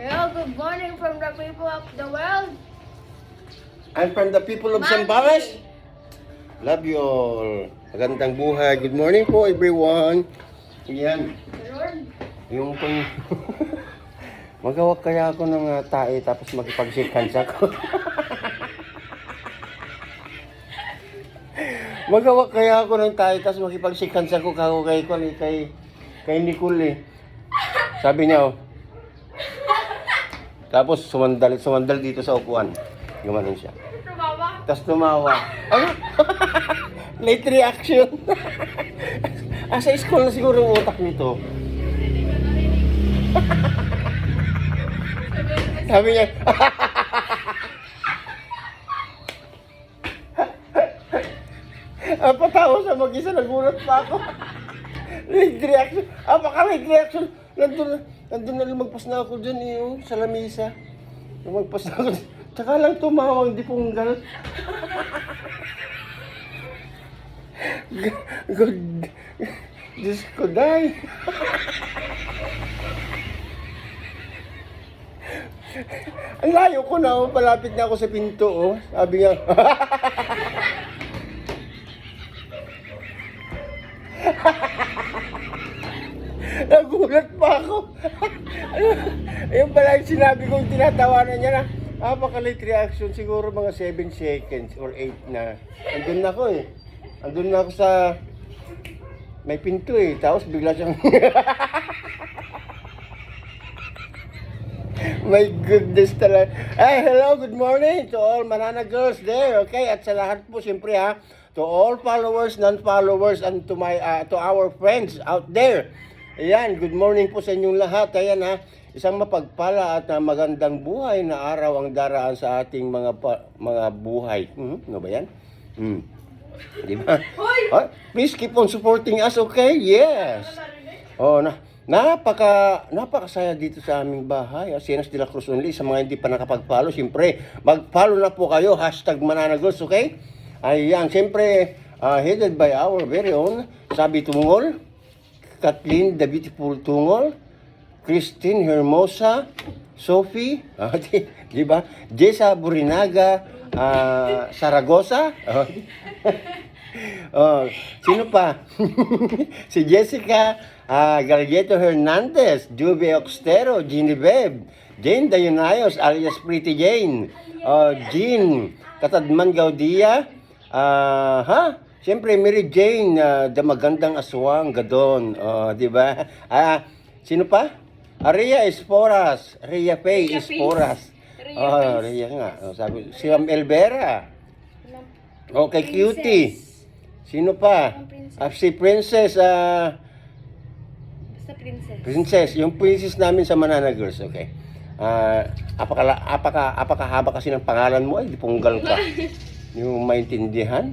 Hello, good morning from the people of the world. And from the people of Zambales, love you all. Magandang buhay. Good morning po everyone. Yan. Yung pang... Magawa kaya ako ng tae tapos makipag-shake hands ako. Magawa kaya ako ng tae tapos makipag-shake hands ako kay Nicole eh. Sabi niya oh. Tapos sumandal dito sa upuan. Gumanon siya. Tumawa. Tapos tumawa. Ano? Late reaction. Sa school na siguro yung utak nito. Sabi niya, patawa sa mag-isa, nagulat pa ako. Late reaction. Baka late reaction. Nandun na lumagpas na ako dyan sa lamisa. Lumagpas na ako. Tsaka lang tumawang di punggal. Good. Diyos ko, day. Ang layo ko na, palapit na ako sa pinto, oh. Sabi niya, nagulat pa ako. Ayun pala yung sinabi kong tinatawanan niya na, baka-late reaction, siguro mga 7 seconds or 8 na. Andun na ako eh. Andun na ako sa may pinto eh. Tapos bigla siyang my goodness talaga. Hello, good morning to all Manana girls there, okay? At sa lahat po, siyempre to all followers, non-followers, and to our friends out there. Ayan, good morning po sa inyong lahat. Ayan isang mapagpala at magandang buhay na araw ang daraan sa ating mga buhay. Ano ba yan? Di ba? Please keep on supporting us, okay? Yes. Napakasaya dito sa aming bahay. Sienas de la Cruz only. Sa mga hindi pa nakapag-follow, siyempre, mag-follow na po kayo. #mananagos, okay? Ayan, siyempre, headed by our very own Sabi Tungol, Kathleen the Beautiful Tungol, Christine Hermosa, Sophie, di ba? Jessa Burinaga, Saragosa. Sino pa? Si Jessica Galleto Hernandez, Juve Oxtero, Genevieve, Jane Dayunayos alias Pretty Jane, Jean Katadman Gaudia, siyempre Mary Jane, the magandang aswang, gadon, di ba? Sino pa? Rhea Esporas, Rhea Faye Esporas. Rhea nga. Sabi, si Elvera. Okay, Cutie. Sino pa? Si Princess. Basta princess. Princess. Yung princess namin sa Manana Girls, okay. Apakahaba kasi ng pangalan mo, di punggal ka. Yung maintindihan.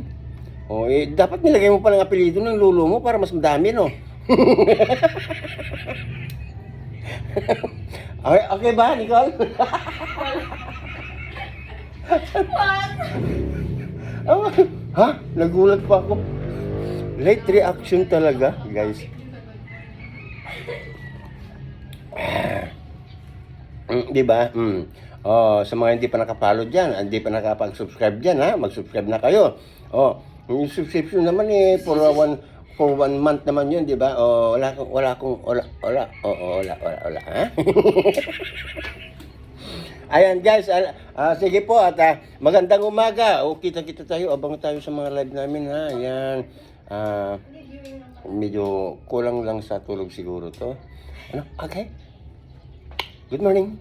Dapat nilagay mo pa ng apelido ng lulo mo para mas madami, no? Okay ba, Nicole? What? Nagulat pa ako. Late reaction talaga, guys. Di ba? Sa mga hindi pa nakapalo dyan, hindi pa nakapag-subscribe dyan, mag-subscribe na kayo. Yung subscription naman for one month naman yun, di ba? Wala, ha? Ayan guys, sige po at magandang umaga. Kita-kita tayo, abang tayo sa mga live namin, ha? Ayan. Medyo kulang lang sa tulog siguro to. Okay? Good morning.